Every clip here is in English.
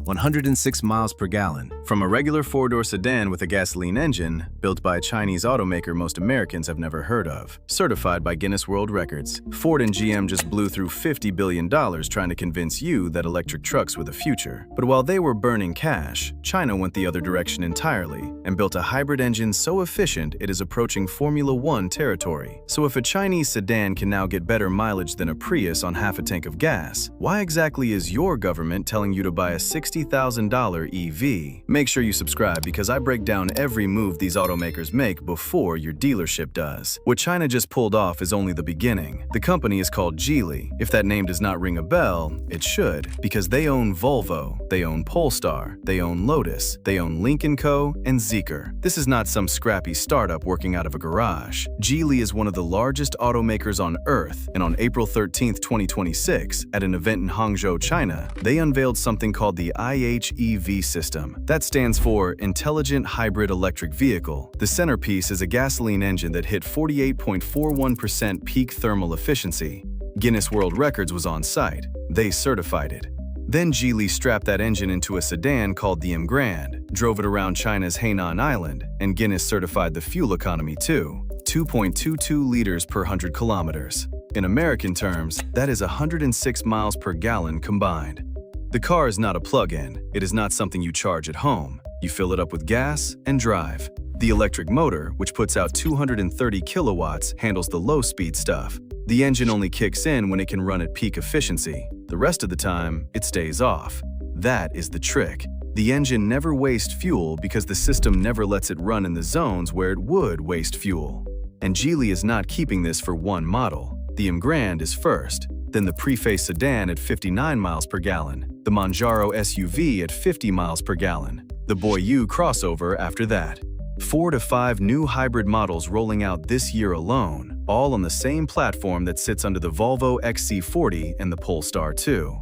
106 miles per gallon. From a regular four-door sedan with a gasoline engine, built by a Chinese automaker most Americans have never heard of. Certified by Guinness World Records, Ford and GM just blew through $50 billion trying to convince you that electric trucks were the future. But while they were burning cash, China went the other direction entirely and built a hybrid engine so efficient it is approaching Formula One territory. So if a Chinese sedan can now get better mileage than a Prius on half a tank of gas, why exactly is your government telling you to buy a $60,000 EV? Make sure you subscribe because I break down every move these automakers make before your dealership does. What China just pulled off is only the beginning. The company is called Geely. If that name does not ring a bell, it should, because they own Volvo, they own Polestar, they own Lotus, they own Lynk & Co. and Zeekr. This is not some scrappy startup working out of a garage. Geely is one of the largest automakers on Earth, and on April 13, 2026, at an event in Hangzhou, China, they unveiled something called the IHEV system. That stands for Intelligent Hybrid Electric Vehicle. The centerpiece is a gasoline engine that hit 48.41% peak thermal efficiency. Guinness World Records was on site. They certified it. Then Geely strapped that engine into a sedan called the Emgrand, drove it around China's Hainan Island, and Guinness certified the fuel economy too. 2.22 liters per 100 kilometers. In American terms, that is 106 miles per gallon combined. The car is not a plug-in. It is not something you charge at home. You fill it up with gas and drive. The electric motor, which puts out 230 kilowatts, handles the low-speed stuff. The engine only kicks in when it can run at peak efficiency. The rest of the time, it stays off. That is the trick. The engine never wastes fuel because the system never lets it run in the zones where it would waste fuel. And Geely is not keeping this for one model. The Emgrand is first, then the Preface sedan at 59 miles per gallon, the Manjaro SUV at 50 miles per gallon, the Boyue crossover after that. 4 to 5 new hybrid models rolling out this year alone, all on the same platform that sits under the Volvo XC40 and the Polestar 2.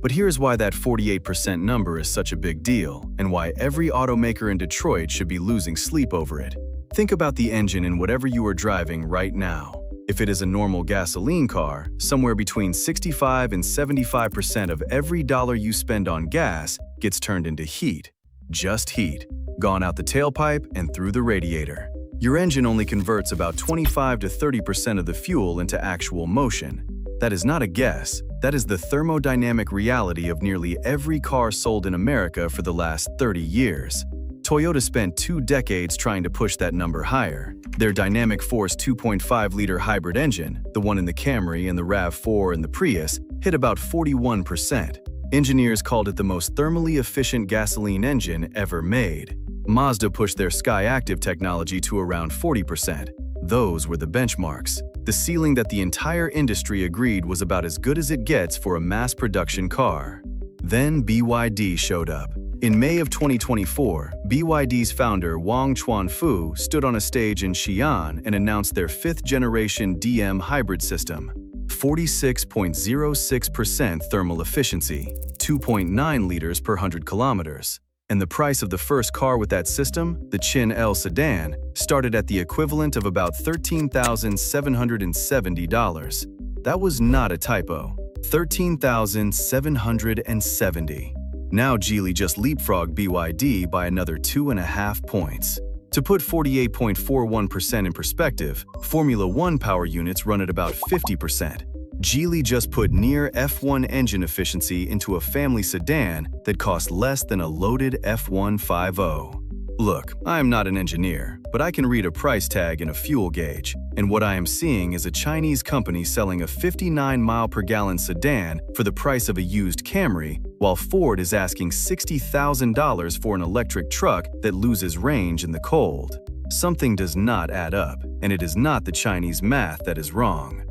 But here's why that 48% number is such a big deal, and why every automaker in Detroit should be losing sleep over it. Think about the engine in whatever you are driving right now. If it is a normal gasoline car, somewhere between 65 and 75% of every dollar you spend on gas gets turned into heat. Just heat. Gone out the tailpipe and through the radiator. Your engine only converts about 25 to 30% of the fuel into actual motion. That is not a guess. That is the thermodynamic reality of nearly every car sold in America for the last 30 years. Toyota spent 2 decades trying to push that number higher. Their dynamic force 2.5-liter hybrid engine, the one in the Camry and the RAV4 and the Prius, hit about 41%. Engineers called it the most thermally efficient gasoline engine ever made. Mazda pushed their Skyactiv technology to around 40%. Those were the benchmarks. The ceiling that the entire industry agreed was about as good as it gets for a mass production car. Then BYD showed up. In May of 2024, BYD's founder Wang Chuanfu stood on a stage in Xi'an and announced their 5th-generation DM hybrid system. 46.06% thermal efficiency, 2.9 liters per 100 kilometers. And the price of the first car with that system, the Chin L sedan, started at the equivalent of about $13,770. That was not a typo. $13,770. Now Geely just leapfrogged BYD by another 2.5 points. To put 48.41% in perspective, Formula One power units run at about 50%. Geely just put near F1 engine efficiency into a family sedan that costs less than a loaded F150. Look, I am not an engineer, but I can read a price tag in a fuel gauge, and what I am seeing is a Chinese company selling a 59-mile-per-gallon sedan for the price of a used Camry, while Ford is asking $60,000 for an electric truck that loses range in the cold. Something does not add up, and it is not the Chinese math that is wrong.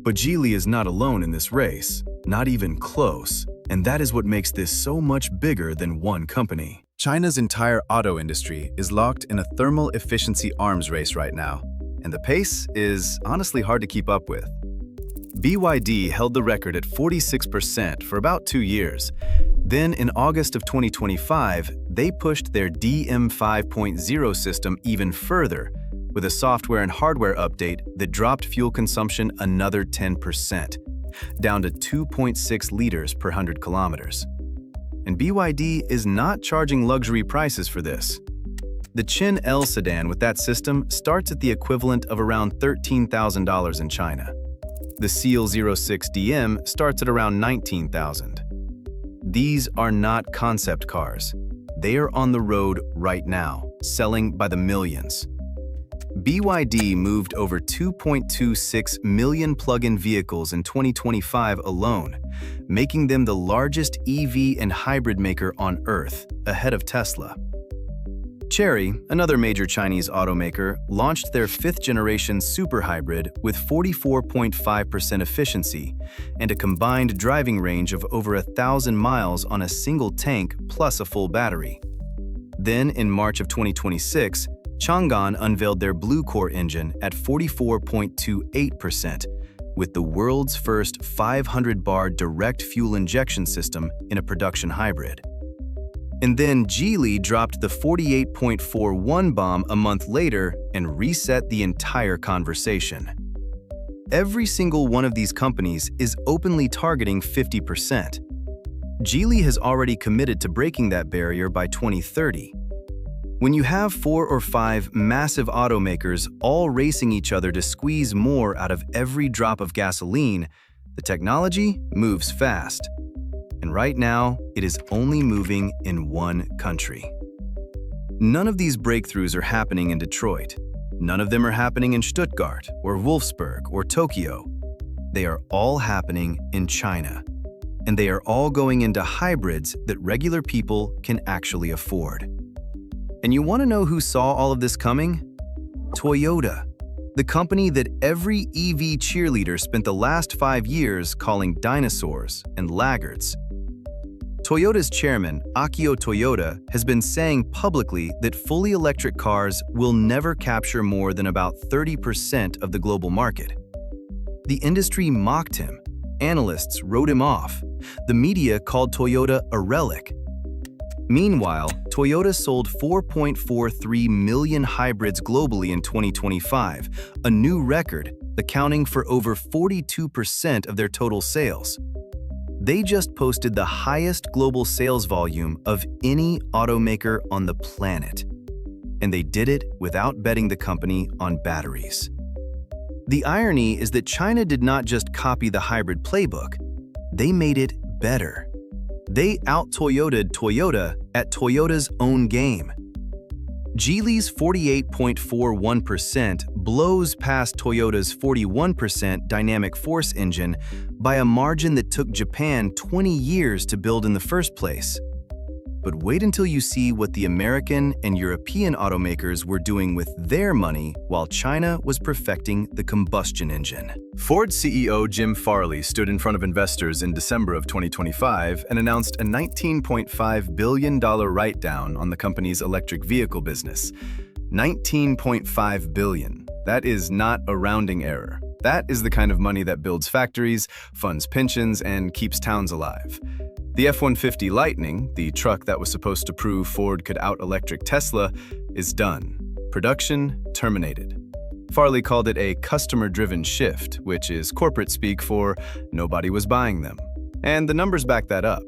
But Geely is not alone in this race, not even close, and that is what makes this so much bigger than one company. China's entire auto industry is locked in a thermal efficiency arms race right now, and the pace is honestly hard to keep up with. BYD held the record at 46% for about 2 years. Then in August of 2025, they pushed their DM 5.0 system even further, with a software and hardware update that dropped fuel consumption another 10%, down to 2.6 liters per 100 kilometers. and BYD is not charging luxury prices for this. The Chery L sedan with that system starts at the equivalent of around $13,000 in China. The Seal 06DM starts at around $19,000. These are not concept cars. They are on the road right now, selling by the millions. BYD moved over 2.26 million plug-in vehicles in 2025 alone, making them the largest EV and hybrid maker on Earth, ahead of Tesla. Chery, another major Chinese automaker, launched their fifth-generation super hybrid with 44.5% efficiency and a combined driving range of over 1,000 miles on a single tank plus a full battery. Then, in March of 2026, Changan unveiled their Blue Core engine at 44.28%, with the world's first 500-bar direct fuel injection system in a production hybrid. And then Geely dropped the 48.41 bomb a month later and reset the entire conversation. Every single one of these companies is openly targeting 50%. Geely has already committed to breaking that barrier by 2030. When you have 4 or 5 massive automakers all racing each other to squeeze more out of every drop of gasoline, the technology moves fast. And right now, it is only moving in one country. None of these breakthroughs are happening in Detroit. None of them are happening in Stuttgart or Wolfsburg or Tokyo. They are all happening in China. And they are all going into hybrids that regular people can actually afford. And you want to know who saw all of this coming? Toyota, the company that every EV cheerleader spent the last 5 years calling dinosaurs and laggards. Toyota's chairman, Akio Toyoda, has been saying publicly that fully electric cars will never capture more than about 30% of the global market. The industry mocked him. Analysts wrote him off. The media called Toyota a relic. Meanwhile, Toyota sold 4.43 million hybrids globally in 2025, a new record, accounting for over 42% of their total sales. They just posted the highest global sales volume of any automaker on the planet. And they did it without betting the company on batteries. The irony is that China did not just copy the hybrid playbook, they made it better. They out-Toyoted Toyota at Toyota's own game. Geely's 48.41% blows past Toyota's 41% dynamic force engine by a margin that took Japan 20 years to build in the first place. But wait until you see what the American and European automakers were doing with their money while China was perfecting the combustion engine. Ford CEO Jim Farley stood in front of investors in December of 2025 and announced a $19.5 billion write-down on the company's electric vehicle business. $19.5 billion. That is not a rounding error. That is the kind of money that builds factories, funds pensions, and keeps towns alive. The F-150 Lightning, the truck that was supposed to prove Ford could out-electric Tesla, is done. Production terminated. Farley called it a customer-driven shift, which is corporate speak for nobody was buying them. And the numbers back that up.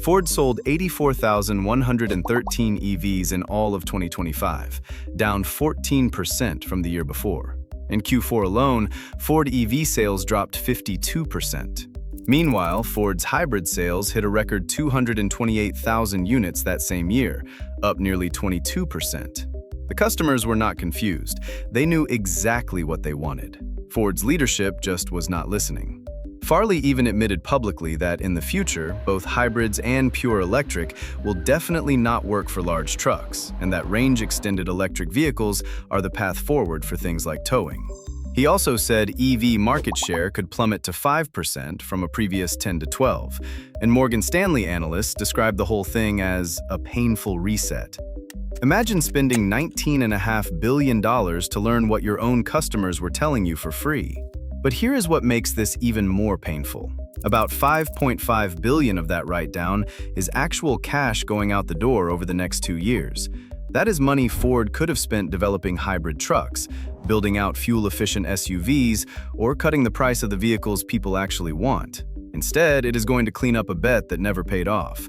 Ford sold 84,113 EVs in all of 2025, down 14% from the year before. In Q4 alone, Ford EV sales dropped 52%. Meanwhile, Ford's hybrid sales hit a record 228,000 units that same year, up nearly 22%. The customers were not confused. They knew exactly what they wanted. Ford's leadership just was not listening. Farley even admitted publicly that in the future, both hybrids and pure electric will definitely not work for large trucks, and that range-extended electric vehicles are the path forward for things like towing. He also said EV market share could plummet to 5% from a previous 10 to 12, and Morgan Stanley analysts described the whole thing as a painful reset. Imagine spending $19.5 billion to learn what your own customers were telling you for free. But here is what makes this even more painful. About $5.5 billion of that write-down is actual cash going out the door over the next 2 years. That is money Ford could have spent developing hybrid trucks, building out fuel-efficient SUVs, or cutting the price of the vehicles people actually want. Instead, it is going to clean up a bet that never paid off.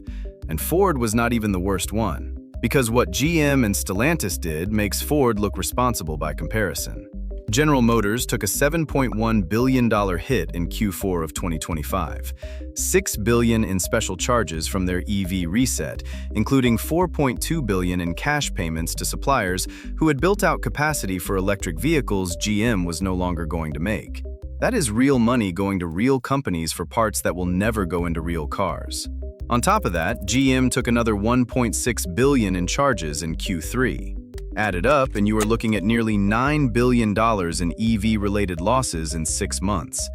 And Ford was not even the worst one, because what GM and Stellantis did makes Ford look responsible by comparison. General Motors took a $7.1 billion hit in Q4 of 2025, $6 billion in special charges from their EV reset, including $4.2 billion in cash payments to suppliers who had built out capacity for electric vehicles GM was no longer going to make. That is real money going to real companies for parts that will never go into real cars. On top of that, GM took another $1.6 billion in charges in Q3. Added up, and you are looking at nearly $9 billion in EV-related losses in 6 months.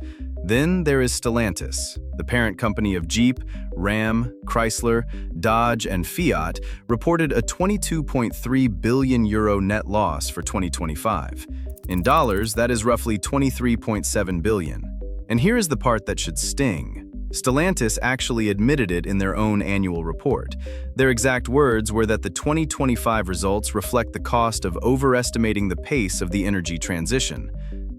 Then there is Stellantis. The parent company of Jeep, Ram, Chrysler, Dodge, and Fiat reported a €22.3 billion net loss for 2025. In dollars, that is roughly $23.7 billion. And here is the part that should sting. Stellantis actually admitted it in their own annual report. Their exact words were that the 2025 results reflect the cost of overestimating the pace of the energy transition.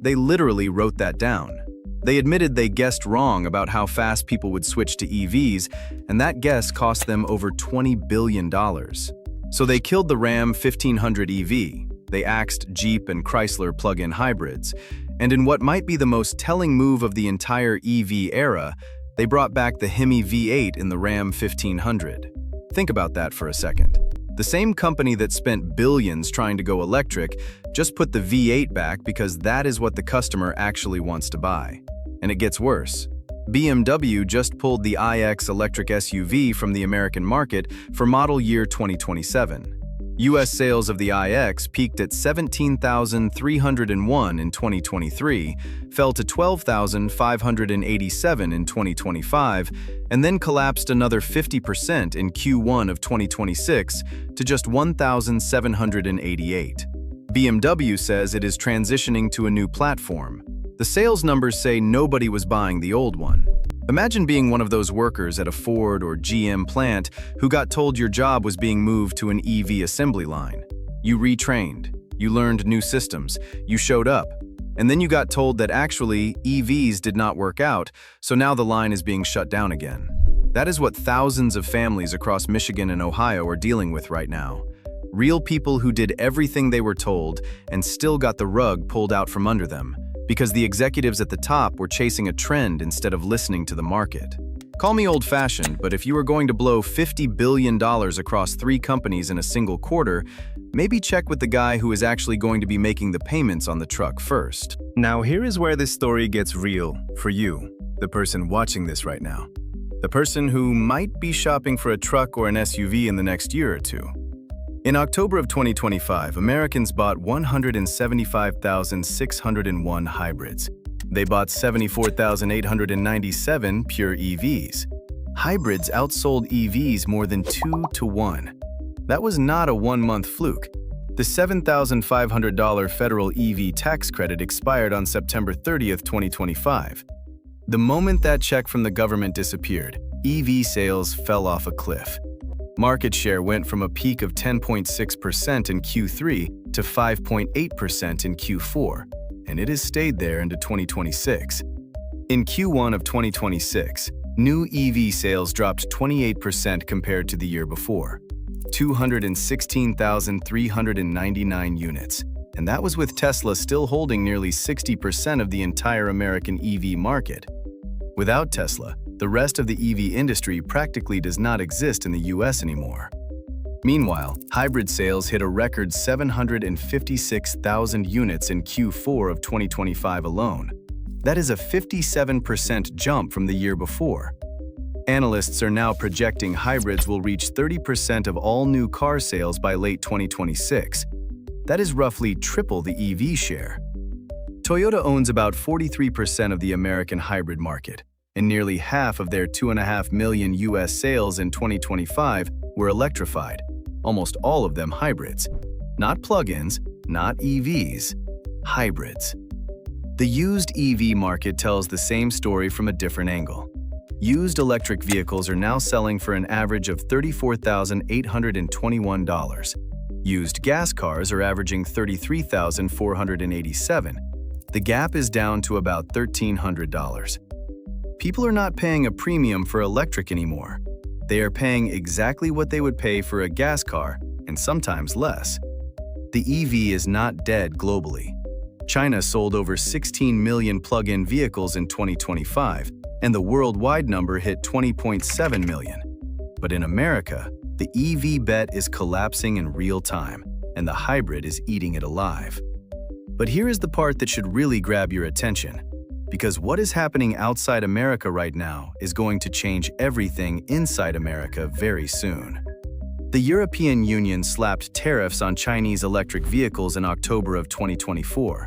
They literally wrote that down. They admitted they guessed wrong about how fast people would switch to EVs, and that guess cost them over $20 billion. So they killed the Ram 1500 EV. They axed Jeep and Chrysler plug-in hybrids. And in what might be the most telling move of the entire EV era, they brought back the Hemi V8 in the Ram 1500. Think about that for a second. The same company that spent billions trying to go electric just put the V8 back because that is what the customer actually wants to buy. And it gets worse. BMW just pulled the iX electric SUV from the American market for model year 2027. U.S. sales of the iX peaked at 17,301 in 2023, fell to 12,587 in 2025, and then collapsed another 50% in Q1 of 2026 to just 1,788. BMW says it is transitioning to a new platform. The sales numbers say nobody was buying the old one. Imagine being one of those workers at a Ford or GM plant who got told your job was being moved to an EV assembly line. You retrained, you learned new systems, you showed up, and then you got told that actually EVs did not work out, so now the line is being shut down again. That is what thousands of families across Michigan and Ohio are dealing with right now. Real people who did everything they were told and still got the rug pulled out from under them, because the executives at the top were chasing a trend instead of listening to the market. Call me old-fashioned, but if you are going to blow $50 billion across 3 companies in a single quarter, maybe check with the guy who is actually going to be making the payments on the truck first. Now here is where this story gets real for you, the person watching this right now. The person who might be shopping for a truck or an SUV in the next year or two. In October of 2025, Americans bought 175,601 hybrids. They bought 74,897 pure EVs. Hybrids outsold EVs more than 2 to 1. That was not a one-month fluke. The $7,500 federal EV tax credit expired on September 30th, 2025. The moment that check from the government disappeared, EV sales fell off a cliff. Market share went from a peak of 10.6% in Q3 to 5.8% in Q4, and it has stayed there into 2026. In Q1 of 2026, new EV sales dropped 28% compared to the year before, 216,399 units, and that was with Tesla still holding nearly 60% of the entire American EV market. Without Tesla, the rest of the EV industry practically does not exist in the US anymore. Meanwhile, hybrid sales hit a record 756,000 units in Q4 of 2025 alone. That is a 57% jump from the year before. Analysts are now projecting hybrids will reach 30% of all new car sales by late 2026. That is roughly triple the EV share. Toyota owns about 43% of the American hybrid market, and nearly half of their 2.5 million US sales in 2025 were electrified, almost all of them hybrids. Not plug-ins, not EVs, hybrids. The used EV market tells the same story from a different angle. Used electric vehicles are now selling for an average of $34,821. Used gas cars are averaging $33,487. The gap is down to about $1,300. People are not paying a premium for electric anymore. They are paying exactly what they would pay for a gas car, and sometimes less. The EV is not dead globally. China sold over 16 million plug-in vehicles in 2025, and the worldwide number hit 20.7 million. But in America, the EV bet is collapsing in real time, and the hybrid is eating it alive. But here is the part that should really grab your attention, because what is happening outside America right now is going to change everything inside America very soon. The European Union slapped tariffs on Chinese electric vehicles in October of 2024.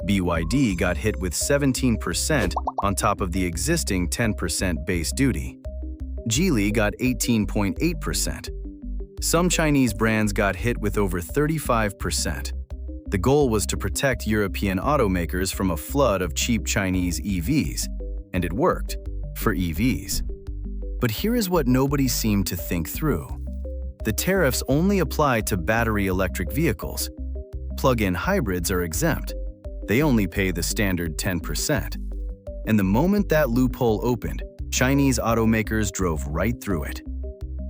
BYD got hit with 17% on top of the existing 10% base duty. Geely got 18.8%. Some Chinese brands got hit with over 35%. The goal was to protect European automakers from a flood of cheap Chinese EVs, and it worked for EVs. But here is what nobody seemed to think through. The tariffs only apply to battery electric vehicles. Plug-in hybrids are exempt. They only pay the standard 10%. And the moment that loophole opened, Chinese automakers drove right through it.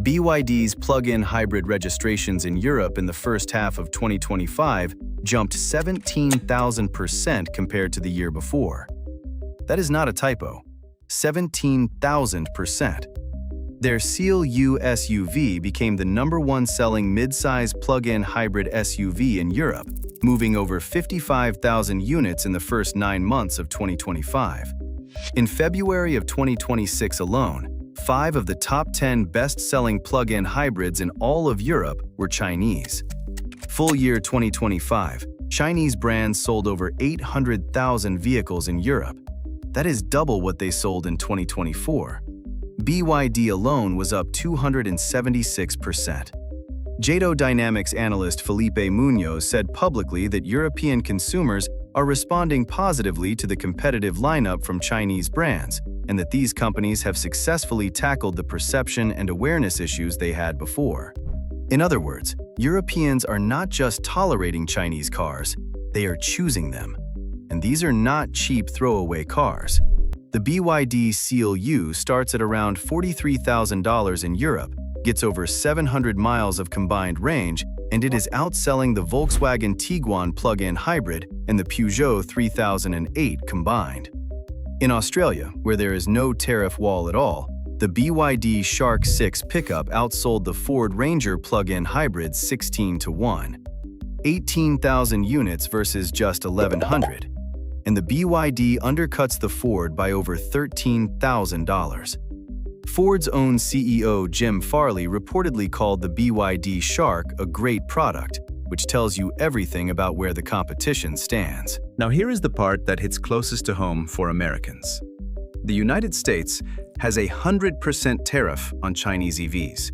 BYD's plug-in hybrid registrations in Europe in the first half of 2025 jumped 17,000% compared to the year before. That is not a typo. 17,000%. Their Seal U SUV became the #1 selling mid-size plug-in hybrid SUV in Europe, moving over 55,000 units in the first 9 months of 2025. In February of 2026 alone, 5 of the top 10 best-selling plug-in hybrids in all of Europe were Chinese. Full year 2025, Chinese brands sold over 800,000 vehicles in Europe. That is double what they sold in 2024. BYD alone was up 276%. JATO Dynamics analyst Felipe Munoz said publicly that European consumers are responding positively to the competitive lineup from Chinese brands, and that these companies have successfully tackled the perception and awareness issues they had before. In other words, Europeans are not just tolerating Chinese cars, they are choosing them. And these are not cheap throwaway cars. The BYD Seal U starts at around $43,000 in Europe, gets over 700 miles of combined range, and it is outselling the Volkswagen Tiguan plug-in hybrid and the Peugeot 3008 combined. In Australia, where there is no tariff wall at all, the BYD Shark 6 pickup outsold the Ford Ranger plug-in hybrid 16-1. 18,000 units versus just 1,100. And the BYD undercuts the Ford by over $13,000. Ford's own CEO Jim Farley reportedly called the BYD Shark a great product, which tells you everything about where the competition stands. Now here is the part that hits closest to home for Americans. The United States has a 100% tariff on Chinese EVs.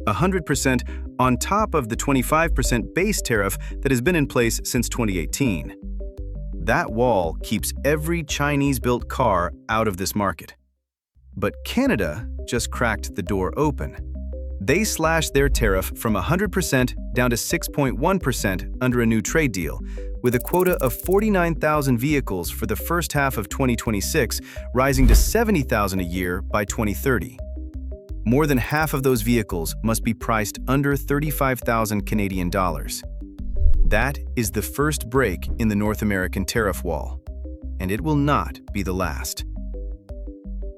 100% on top of the 25% base tariff that has been in place since 2018. That wall keeps every Chinese-built car out of this market. But Canada just cracked the door open. They slashed their tariff from 100% down to 6.1% under a new trade deal, with a quota of 49,000 vehicles for the first half of 2026, rising to 70,000 a year by 2030. More than half of those vehicles must be priced under 35,000 Canadian dollars. That is the first break in the North American tariff wall, and it will not be the last.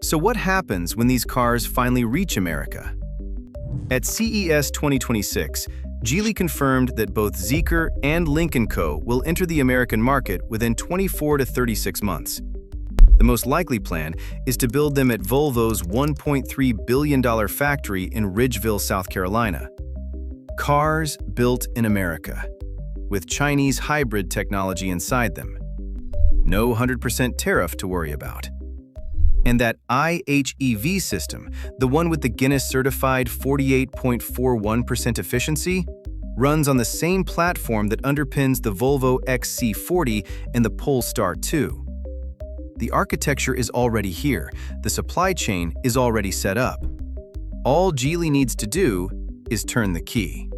So what happens when these cars finally reach America? At CES 2026, Geely confirmed that both Zeekr and Lynk & Co. will enter the American market within 24 to 36 months. The most likely plan is to build them at Volvo's $1.3 billion factory in Ridgeville, South Carolina. Cars built in America, with Chinese hybrid technology inside them. No 100% tariff to worry about. And that IHEV system, the one with the Guinness-certified 48.41% efficiency, runs on the same platform that underpins the Volvo XC40 and the Polestar 2. The architecture is already here, the supply chain is already set up. All Geely needs to do is turn the key.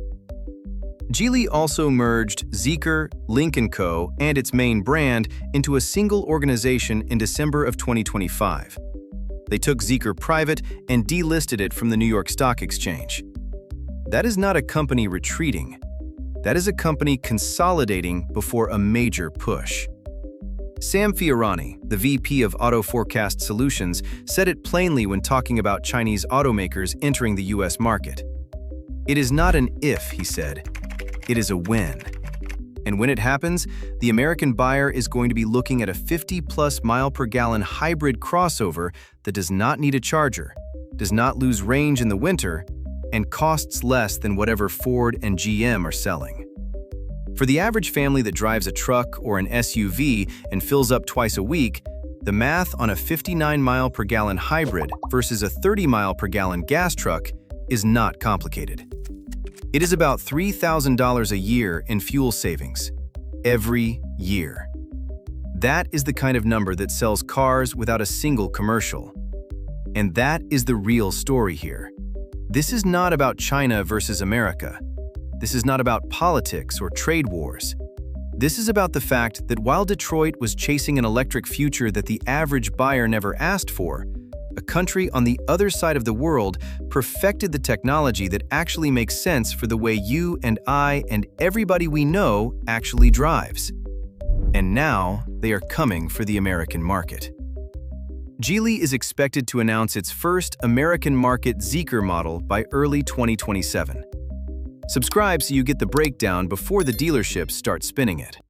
Geely also merged Zeekr, Lynk & Co. and its main brand into a single organization in December of 2025. They took Zeekr private and delisted it from the New York Stock Exchange. That is not a company retreating. That is a company consolidating before a major push. Sam Fiorani, the VP of Auto Forecast Solutions, said it plainly when talking about Chinese automakers entering the US market. It is not an if, he said. It is a when. And when it happens, the American buyer is going to be looking at a 50+ mile-per-gallon hybrid crossover that does not need a charger, does not lose range in the winter, and costs less than whatever Ford and GM are selling. For the average family that drives a truck or an SUV and fills up twice a week, the math on a 59-mile-per-gallon hybrid versus a 30-mile-per-gallon gas truck is not complicated. It is about $3,000 a year in fuel savings, every year. That is the kind of number that sells cars without a single commercial. And that is the real story here. This is not about China versus America. This is not about politics or trade wars. This is about the fact that while Detroit was chasing an electric future that the average buyer never asked for, a country on the other side of the world perfected the technology that actually makes sense for the way you and I and everybody we know actually drives. And now they are coming for the American market. Geely is expected to announce its first American market Zeekr model by early 2027. Subscribe so you get the breakdown before the dealerships start spinning it.